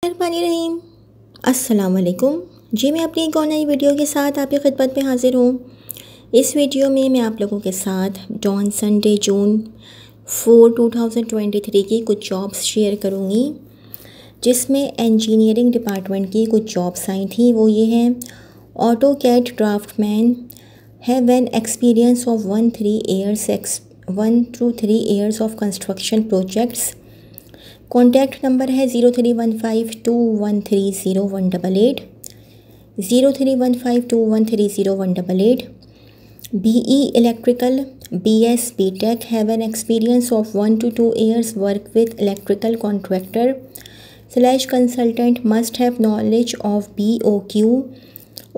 रहीम अस्सलाम वालेकुम जी। मैं अपनी एक और नई वीडियो के साथ आपकी खिदमत में हाज़िर हूँ। इस वीडियो में मैं आप लोगों के साथ ऑन संडे जून 4, 2023 की कुछ जॉब्स शेयर करूँगी, जिसमें इंजीनियरिंग डिपार्टमेंट की कुछ जॉब्स आई थी। वो ये हैं: AutoCAD draftsman, have an experience of 1 to 3 years of construction projects. Contact number है 031521301888, 031521301888। BE electrical, BS BTech, have an experience of 1 to 2 years work with electrical contractor / consultant, must have knowledge of BOQ,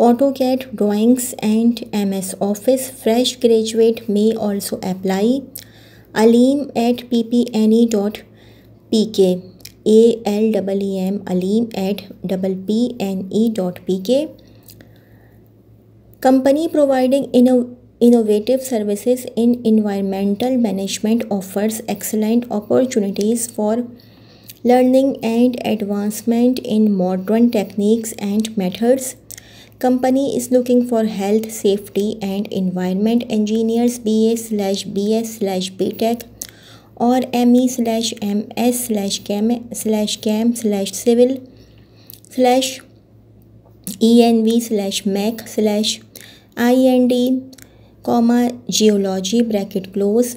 AutoCAD drawings and MS Office. Fresh graduate may also apply. aleem@ppne.pk, ALEEM, aleem@ppne.pk. Company providing innovative services in environmental management offers excellent opportunities for learning and advancement in modern techniques and methods. Company is looking for health, safety and environment engineers, BA/BS/BTech or ME/MS/Chem/Civil/ENV/Mech/IND, geology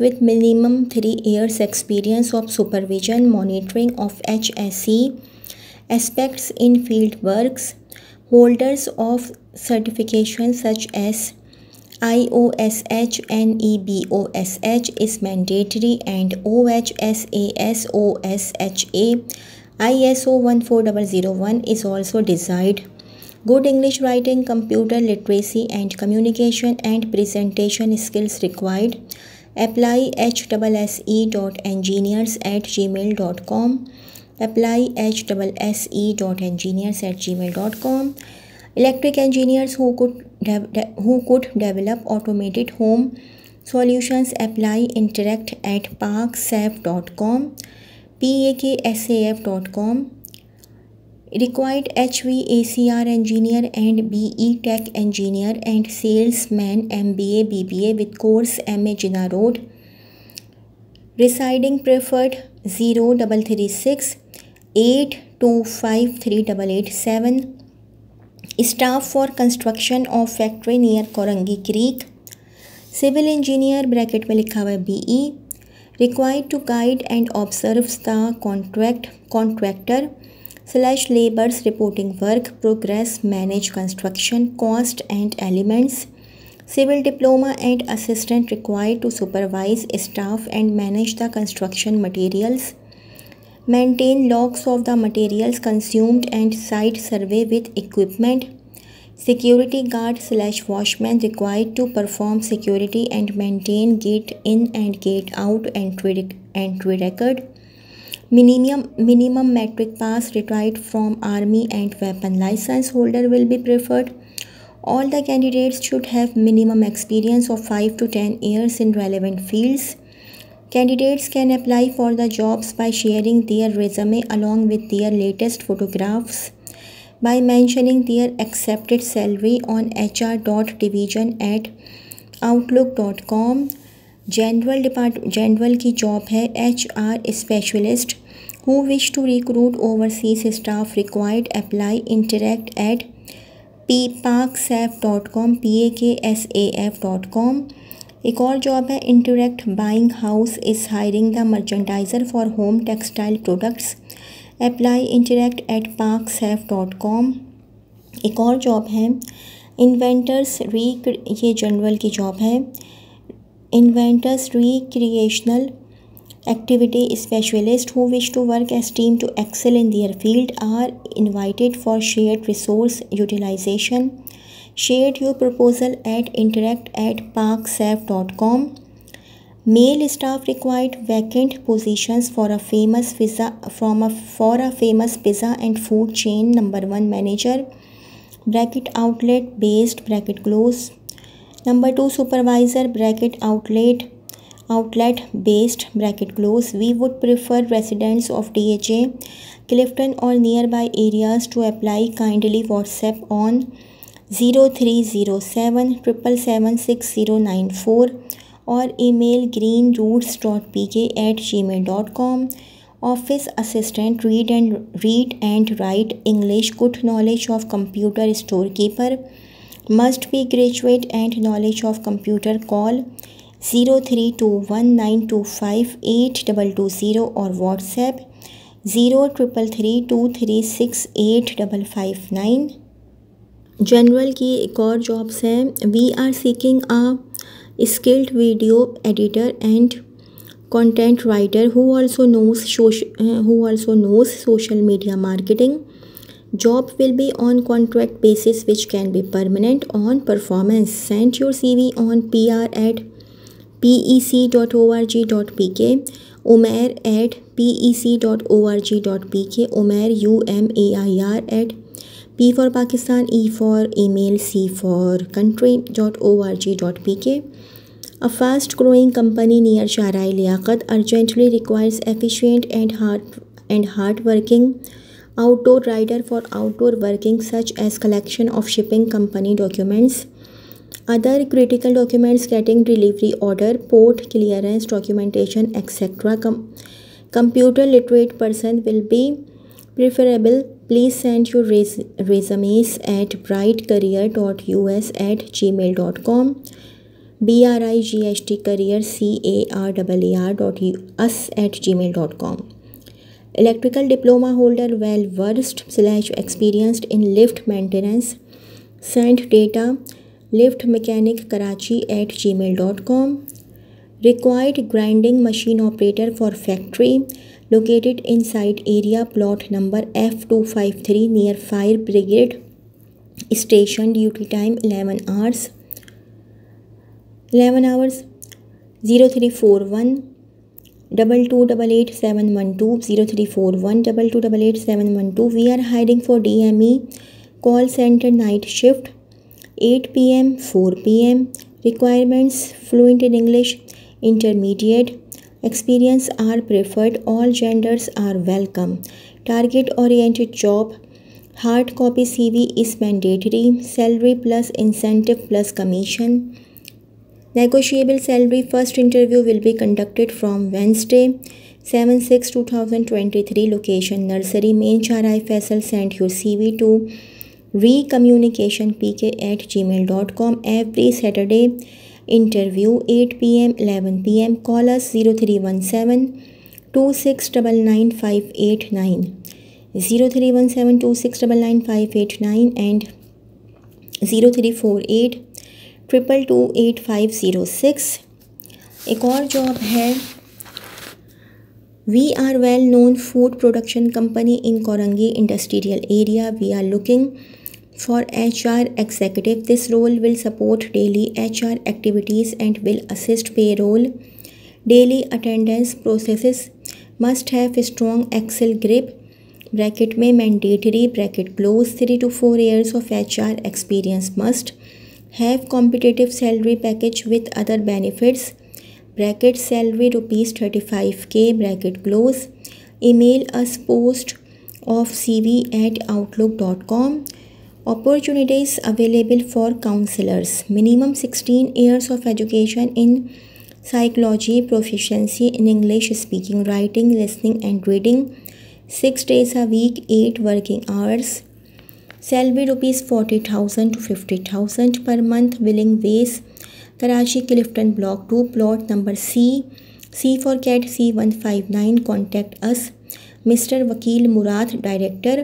with minimum 3 years experience of supervision monitoring of HSE aspects in field works. Holders of certifications such as IOSH, NEBOSH is mandatory, and OHSAS, OSHA, ISO 14001 is also desired. Good English writing, computer literacy and communication and presentation skills required. Apply hsse.engineers@gmail.com, apply hsse.engineers@gmail.com. Electric engineers who could develop automated home solutions, apply. Interact@parksaf.com, paksaf.com. Required HVACR engineer and BE Tech engineer and salesman, MBA BBA with course MA Jinnah Road. Residing preferred 0336 825 3887. Staff for construction of factory near Korangi Creek. Civil engineer bracket में लिखा हुआ है BE. Required to guide and observe the contractor/laborers reporting work progress, manage construction cost and elements. Civil diploma and assistant required to supervise staff and manage the construction materials. Maintain logs of the materials consumed and site survey with equipment. Security guard/watchman required to perform security and maintain gate in and gate out entry record. Minimum metric pass required from army and weapon license holder will be preferred. All the candidates should have minimum experience of 5 to 10 years in relevant fields. Candidates can apply for the jobs by sharing their resume along with their latest photographs, by mentioning their accepted salary on hr.division@outlook.com. General की job है HR specialist who wish to recruit overseas staff required. Apply. Interact@paksaf.com, paksaf.com. एक और job है interact buying house is hiring the merchandiser for home textile products. Apply. Interact@paksaf.com. एक और job है inventors ये general की जॉब है. Inventors recreational activity specialist who wish to work as team to excel in their field are invited for shared resource utilization. Share your proposal at interact@paksaf.com. Male staff required. Vacant positions for a famous pizza and food chain #1 manager bracket outlet based bracket close. #2 supervisor bracket outlet based bracket close. We would prefer residents of DHA. Clifton or nearby areas. To apply, kindly WhatsApp on 0307 777 6094 or email greenroots.pk@gmail.com. Office assistant, read and write English, good knowledge of computer. Storekeeper, must be graduate and knowledge of computer. Call 0321 925 8220 or WhatsApp 0333 236 8559. General की एक और jobs हैं. We are seeking a skilled video editor and content writer who also knows social media marketing. Job will be on contract basis which can be permanent on performance. Send your CV on pr@pec.org.pk, umair@pec.org.pk, umair UMAIR@P for Pakistan, E for email, C for country.org.pk. A fast growing company near Sharai Liaqat urgently requires efficient and hard working outdoor rider for outdoor working such as collection of shipping company documents, other critical documents, getting delivery order, port clearance documentation, etc. Computer literate person will be preferable. Please send your resumes at brightcareer.us@gmail.com, brightcareer.us@gmail.com. Electrical diploma holder well versed / experienced in lift maintenance. Send data lift mechanic Karachi@gmail.com. Required grinding machine operator for factory located inside area plot number F253 near fire brigade station. Duty time 11 hours. 0341 2288 712 0341 2288 712. We are hiring for DME call center night shift 8 pm 4 pm. Requirements: fluent in English, intermediate, experience are preferred. All genders are welcome. Target oriented job. Hard copy CV is mandatory. Salary plus incentive plus commission. Negotiable salary. First interview will be conducted from Wednesday 7/6/2023. Location Nursery, Main Charai, Faisal. Send your CV to recommunicationpk@gmail.com. Every Saturday interview 8 pm 11 pm. Call us 0317 2699 0317 2699 and 0348 2228506. एक और job है. We are well known food production company in Korangi industrial area. We are looking for HR executive. This role will support daily HR activities and will assist payroll, daily attendance processes. Must have strong Excel grip bracket में mandatory bracket close. 3 to 4 years of HR experience. Must have competitive salary package with other benefits bracket salary ₹35k bracket close. Email us post of CV at outlook.com. Opportunities available for counselors. Minimum 16 years of education in psychology, proficiency in English speaking, writing, listening and reading. 6 days a week, 8 working hours. Salary ₹40,000 to ₹50,000 per month. Willing ways. Karachi, Clifton Block 2, plot number C for cat C159. Contact us. Mr. Wakil Murad, Director.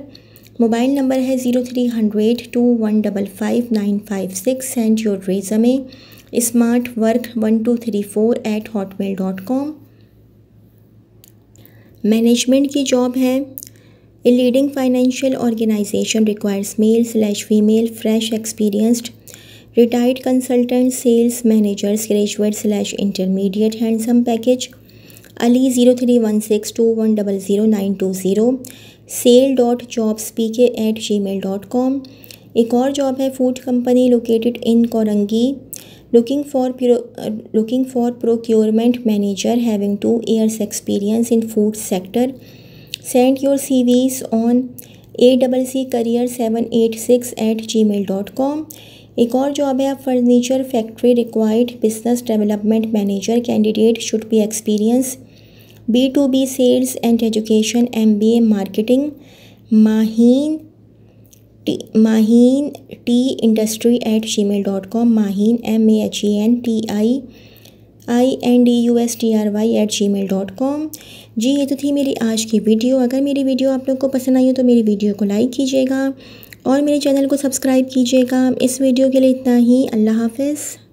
Mobile number है 0300 2155 956. Send your resume smartwork1234@hotmail.com. Management की job है. A leading financial organization requires male/female, fresh, experienced, retired consultant, sales managers, graduate/intermediate. Handsome package. Ali 0316 2100 sale.jobspk@gmail.com. एक और job है. Food company located in Korangi looking for procurement manager having 2 years experience in food sector. Send your CVs on ACCcareer786@gmail.com। एक और job है furniture factory required business development manager, candidate should be experience B2B sales and education, MBA marketing, Maheen टी industry@gmail.com, Maheen MAHENTIINDUSTRY@gmail.com। जी ये तो थी मेरी आज की वीडियो। अगर मेरी वीडियो आप लोग को पसंद आई हो तो मेरी वीडियो को लाइक कीजिएगा और मेरे चैनल को सब्सक्राइब कीजिएगा। इस वीडियो के लिए इतना ही। अल्लाह हाफ़िज़।